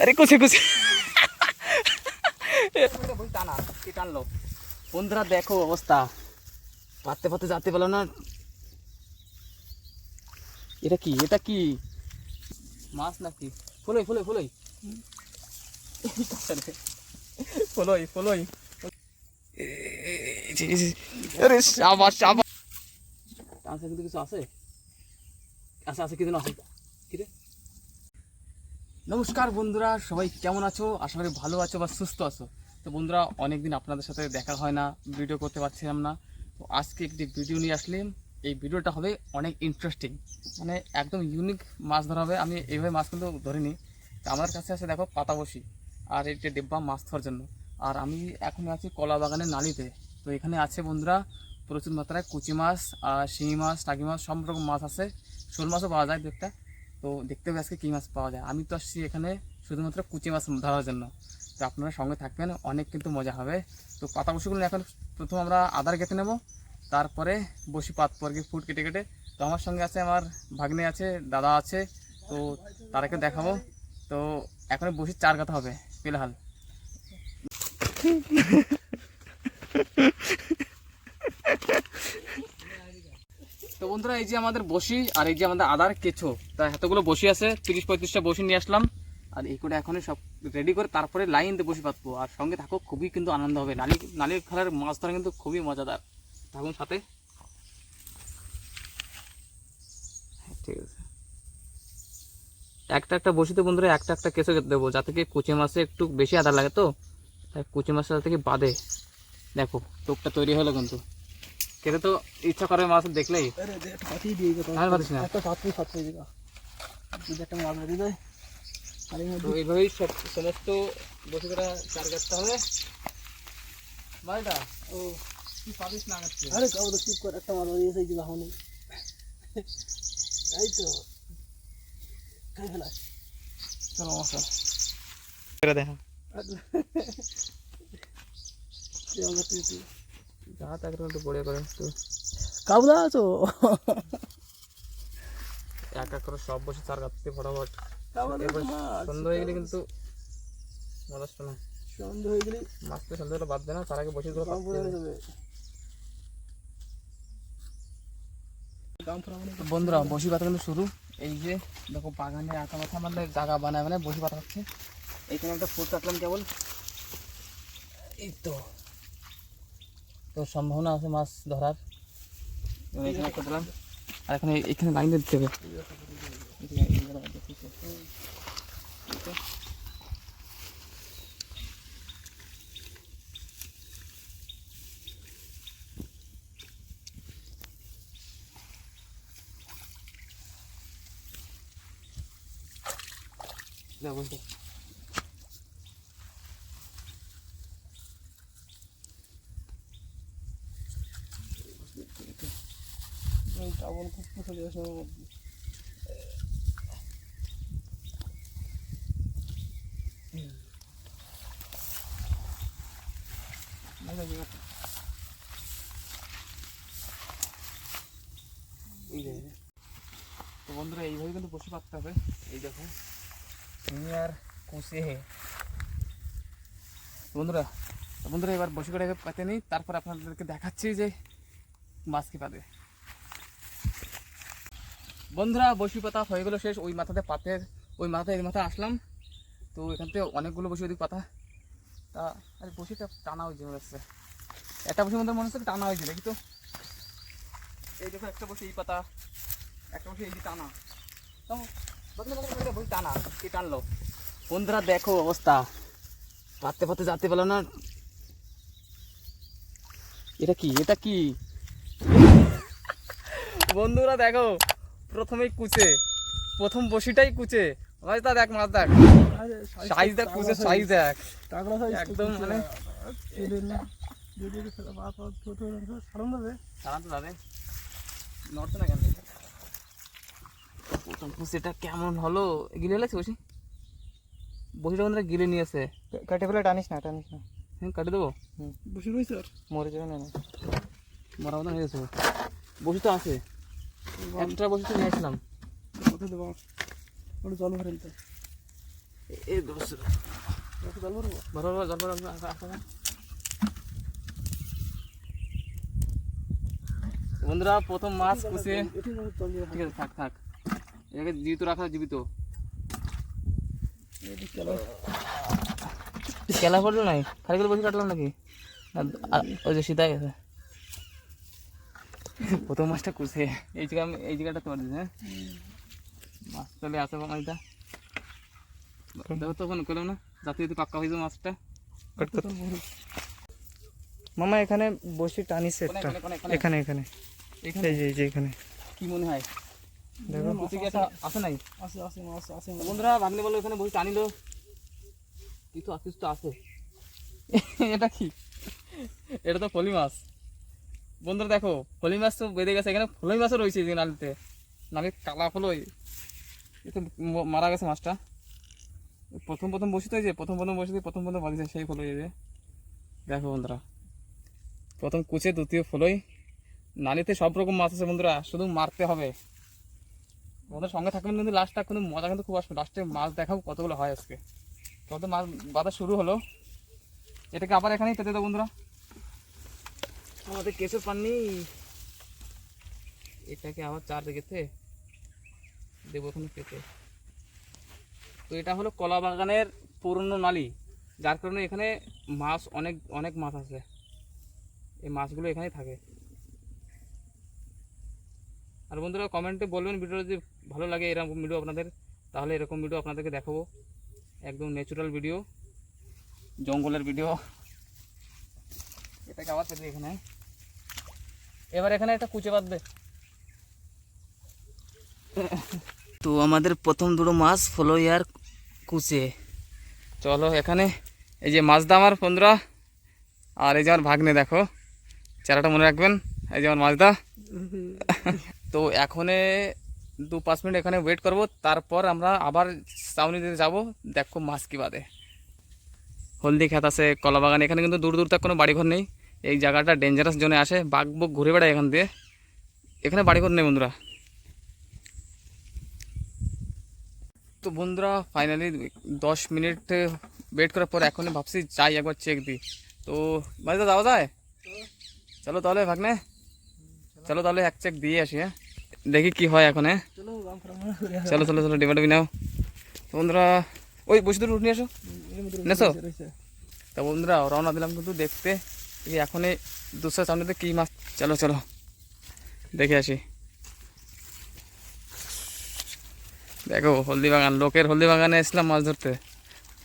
আরে কুচে কুচে টানা কি টানলো বন্ধুরা, দেখো অবস্থা, পাততে পাততে যেতে পেলো না। এটা কি, এটা কি মাছ নাকি? ফলই ফলই ফলই ফলই ফলই। আরে সাবাস সাবাস, আছে কিন্তু কিছু আছে, আছে আছে কিছু আছে। কি রে? নমস্কার বন্ধুরা, সবাই কেমন আছো? আশা করি ভালো আছো বা সুস্থ আছো। তো বন্ধুরা, অনেকদিন আপনাদের সাথে দেখা হয় না, ভিডিও করতে পারছিলাম না। তো আজকে একটি ভিডিও নিয়ে আসলাম। এই ভিডিওটা হবে অনেক ইন্টারেস্টিং, মানে একদম ইউনিক মাছ ধরা হবে। আমি এইভাবে মাছ কিন্তু ধরিনি। তো আমার কাছে আছে দেখো পাতাবসি আর একটা ডিব্বা মাছ ধরার জন্য। আর আমি এখন আছি কলা বাগানের নালিতে। তো এখানে আছে বন্ধুরা প্রচুর মাত্রায় কুচি মাছ, শিঙি মাছ, টাকি মাছ, সব রকম মাছ আছে। শোল মাছও পাওয়া যায় দেখতে। তো দেখতে হবে আজকে কী মাছ পাওয়া যায়। আমি তো আসছি এখানে শুধুমাত্র কুচি মাছ ধরার জন্য। তো আপনারা সঙ্গে থাকবেন, অনেক কিন্তু মজা হবে। তো পাতা বসিগুলো এখন প্রথম আমরা আদার কেটে নেব, তারপরে বসি পাত পরকে ফুট কেটে কেটে। তো আমার সঙ্গে আছে আমার ভাগ্নে আছে, দাদা আছে, তো তারাকে দেখাবো। তো এখন বসি চার কথা হবে ফিলহাল। তো বন্ধুরা, এই যে আমাদের বসি আর এই যে আমাদের আদার কেঁচো, তা এতগুলো বসি আছে, 30-35টা বসি নিয়ে আসলাম। আর এই করে এখনই সব রেডি করে তারপরে লাইন দিয়ে বসি পাতবো। আর সঙ্গে থাকো, খুবই কিন্তু আনন্দ হবে। নালির খেলার মাছ ধরা কিন্তু খুবই মজাদার। থাকুন সাথে। ঠিক আছে, একটা একটা বসিতে বন্ধুরা একটা একটা কেঁচো কেটে দেবো, যাতে কি কুচি মাছে একটু বেশি আদার লাগে। তো তাই কুচি মাছটা থেকে বাদে দেখো টোপটা তৈরি হলো কিন্তু। খেতে তো ইচ্ছা করে মাছ দেখলেই। আর পারিস না, তো এইভাবেই সব সমস্ত বসে করা চার কাটতে হবে। মালটা ও কি পারিস না কাটতে? আরে কাউ তো চুপ কর, একটা মাছ দিয়েছে কি লাভ নেই। এই তো খাই ফেলা। চলো মশা করে দেখা যা তাকে একটু বড়ে করে তো কাবলা আছো এক এক করে সব বসে চার কাটতে ফটাফট। সন্ধ্যা হয়ে গেলে কিন্তু মজাটা না, সন্ধ্যা হয়ে গেলে মাছটা সন্ধ্যাটা বাদ দে না, তার আগে বসে বন্ধুরা বসি পাতা কিন্তু শুরু। এই যে দেখো বাগানে আঁকা মাথা আমাদের জায়গা বানায় মানে বসি পাতা হচ্ছে। এইখানে একটা ফুট রাখলাম কেবল, এই তো তো সম্ভাবনা আছে মাছ ধরার। এখানে একটা দিলাম, আর এখানে এখানে লাইন দিতে হবে। বলতে তো বন্ধুরা এইভাবে কিন্তু বসে পাততে হবে। এই দেখো আর কুচে বন্ধুরা, বন্ধুরা এবার বসে করে পাতে নিই, তারপর আপনাদেরকে দেখাচ্ছি যে মাছ কি পাবে। বন্ধুরা বসি পাতা হয়ে গেলো শেষ। ওই মাথাতে পাতের ওই মাথায় এই মাথায় আসলাম। তো এখান থেকে অনেকগুলো বসি ওদিক পাতা, তা আরে বসিটা টানা হয়েছে মনে হচ্ছে। একটা বসির মধ্যে মনে হচ্ছে টানা হয়েছে, দেখি তো। এই দেখো একটা বসে এই পাতা, একটা বসে এই যে টানা, বসে টানা কি টানলো বন্ধুরা, দেখো অবস্থা, পাততে পাততে যেতে পেলো না। এটা কি, এটা কি বন্ধুরা দেখো, প্রথমেই কুচে, প্রথম বসিটাই কুচে। মাছ দা দেখ, মাছ দেখ, সাইজ দেখ, কুচে সাইজ দেখ একদম, মানে নড়ছে না কেন? প্রথম কুচিটা কেমন হলো, গিলে লাগছে বসি, বসিটা বন্ধুরা গিলে নিয়েছে। কাটে ফেলে টানিস না, টানিস না। হ্যাঁ কাটে দেবো, বসে রয়েছে আর মরে যাবে না, মরা মতন হয়ে গেছে। বসি তো আছে, একটা বসি তো নিয়েছিলাম। কোথায় দেবো? ওটা জল ভরে নিতে। এই দোষ বড় বড় জল বড় বন্ধুরা প্রথম মাছ কুচে ঠিক আছে থাক থাক এটাকে জীবিত রাখা জীবিত খেলা করলো নাই খালি করে বসে কাটলাম নাকি ওই যে সীতাই গেছে প্রথম মাছটা কুচে এই জায়গাটা তোমার দিচ্ছে হ্যাঁ মাছ চলে আসে মাছটা দেখো তখন করলাম না যাতে যদি পাক্কা হয়ে যাবে মাছটা মামা এখানে বসে টানিস একটা এখানে এখানে এই যে এখানে কি মনে হয় দেখো কুচে কি একটা আছে নাই বন্ধুরা ভাগ্নে বললো এখানে বসে টানিলো কিছু তো আছে এটা কি এটা তো ফলি মাছ বন্ধুরা দেখো ফলি মাছ তো বেঁধে গেছে এখানে ফলই মাছও রয়েছে এই নালিতে নাকি কালা ফলই এটা মারা গেছে মাছটা প্রথম বসে তো এই যে প্রথম বসে বাঁধিছে সেই ফলই এই যে দেখো বন্ধুরা প্রথম কুচে দ্বিতীয় ফলই নালিতে সব রকম মাছ আছে বন্ধুরা শুধু মারতে হবে আমাদের সঙ্গে থাকবেন কিন্তু লাস্টটা কিন্তু মজা কিন্তু খুব আসবে লাস্টে মাছ দেখাও কতগুলো হয় আজকে কত মাছ বাঁধা শুরু হলো এটাকে আবার এখানেই পেতে দেবো বন্ধুরা আমাদের কেঁচোর পাননি এটাকে আবার চার রেখেছে দেবো ওখানে পেতে তো এটা হলো কলা বাগানের পুরনো নালি যার কারণে এখানে মাছ অনেক অনেক মাছ আছে এই মাছগুলো এখানেই থাকে আর বন্ধুরা কমেন্টে বলবেন ভিডিও যদি ভালো লাগে এরকম ভিডিও আপনাদের তাহলে এরকম ভিডিও আপনাদেরকে দেখাবো একদম ন্যাচারাল ভিডিও জঙ্গলের ভিডিও এটাকে আবার পেতে এখানে এবার এখানে একটা কুচে বাঁধবে তো আমাদের প্রথম দুটো মাছ ফলই আর কুচে চলো এখানে এই যে মাছ দা আমার বন্ধুরা আর এই যে আমার ভাগ্নে দেখো চেহারাটা মনে রাখবেন এই যে আমার মাছ দা তো এখনে 2-5 মিনিট এখানে ওয়েট করব তারপর আমরা আবার চাউনি দিতে যাবো দেখো মাছ কি বাদে হলদি খেত আছে কলা বাগান এখানে কিন্তু দূর দূর তক কোনো বাড়িঘর নেই এই জায়গাটা ডেঞ্জারাস জোনে আসে বাঘ বুক ঘুরে বেড়ায় এখান দিয়ে এখানে বাড়িঘর নেই বন্ধুরা তো বন্ধুরা ফাইনালি 10 মিনিট ওয়েট করার পর এখনই ভাবছি যাই একবার চেক দিই তো বাড়িতে যাওয়া যায় চলো তাহলে ভাগ্নে চলো তাহলে এক চেক দিয়ে আসি হ্যাঁ দেখি কি হয় এখন হ্যাঁ চলো চলো চলো ডিবাডি নাও তো বন্ধুরা ওই বসে দূর উঠে আসো নেছো তা বন্ধুরা রওনা দিলাম কিন্তু দেখতে এখনই 200 সামনেতে কি মাছ চলো চলো দেখে আসি দেখো হলদি বাগান লোকের হলদি বাগানে এসলাম মাছ ধরতে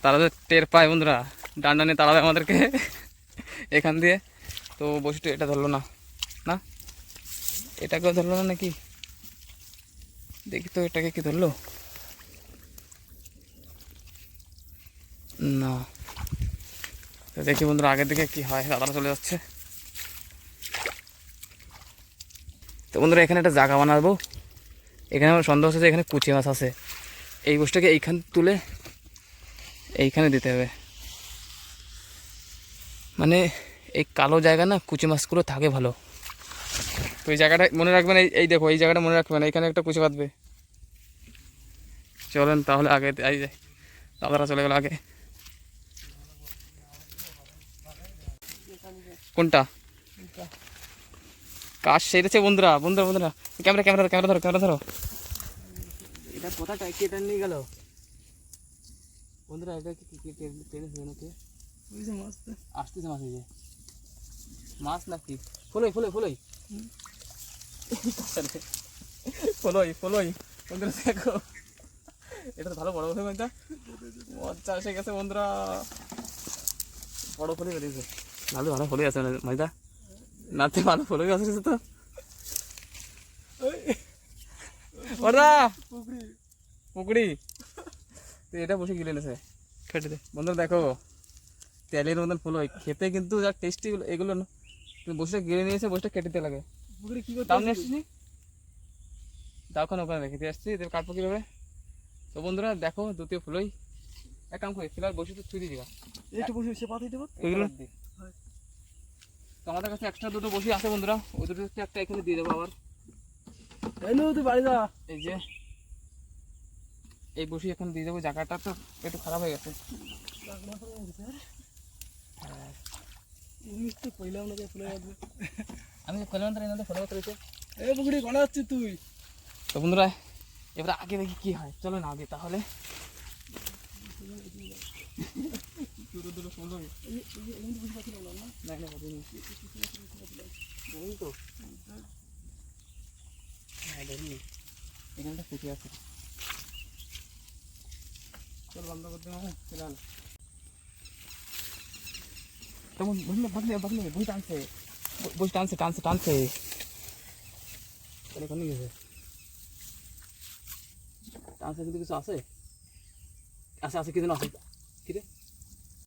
তারা তো টের পায় বন্ধুরা ডান্ডা নিয়ে তাড়াবে আমাদেরকে এখান দিয়ে তো বসে এটা ধরলো না না এটাকেও ধরলো না নাকি দেখি তো এটাকে কি ধরলো না তো দেখি বন্ধুরা আগের দিকে কি হয় দাদারা চলে যাচ্ছে তো বন্ধুরা এখানে একটা জায়গা বানাবো এখানে আমার সন্দেহ হচ্ছে যে এখানে কুচি মাছ আছে এই বস্তুটাকে এইখান তুলে এইখানে দিতে হবে মানে এই কালো জায়গা না কুচি মাছগুলো থাকে ভালো তো এই জায়গাটা মনে রাখবেন এই দেখো এই জায়গাটা মনে রাখবেন এইখানে একটা কুচি বাঁধবে চলেন তাহলে আগে এই যায় দাদারা চলে গেল আগে কোনটা কাজ সেরেছে বন্ধুরা বন্ধুরা বন্ধুরা ক্যামেরা ধরো এটা কোথাটা কেটে নিয়ে গেল বন্ধুরা এটা কি টেনেছে নাকি আসতেছে মাছ এই যে মাছ নাকি ফলই বন্ধুরা দেখো এটা তো ভালো বড় ফলই এটা মজা এসে গেছে বন্ধুরা বড় ফলই বেরিয়েছে ভালো ফলই আছে মাইদা নাতে ভালো ফলই আছে তো ওরা পুকুরি তো এটা বসে গিলে নেছে কেটে দে বন্ধুরা দেখো তেলের মতন ফলই খেতে কিন্তু যা টেস্টি এগুলো না বসে গিলে নিয়েছে বসে কেটে দিতে লাগে পুকুরি কি করতে দাও নিয়ে আসছিস দাও ওখানে রেখে দিয়ে আসছি কাটবো কীভাবে তো বন্ধুরা দেখো দ্বিতীয় ফলই এক কাম করে ফিলার বসে তো ছুঁই দিয়ে দিবা একটু বসে সে পাতাই দেবো এগুলো তো আমাদের কাছে এক্সট্রা দুটো বসি আছে বন্ধুরা ওই দুটো একটা এখানে দিয়ে দেবো আবার এই যে এই বসি এখন দিয়ে দেবো, জায়গাটা তো একটু খারাপ হয়ে গেছে। আমি কইলাম তো এনাদের ফটো রয়েছে। তুই তো বন্ধুরা এবার আগে দেখি কি হয়, চলো না আগে তাহলে। এখানটা ফুটে আছে, চল বন্ধ করতে হবে। তেমন বসলে বাদলে বাদলে বই টানছে, বই টানছে টানছে টানছে। তাহলে কোন গেছে টানছে, কিন্তু কিছু আছে আছে আছে কি যেন আছে, কি রে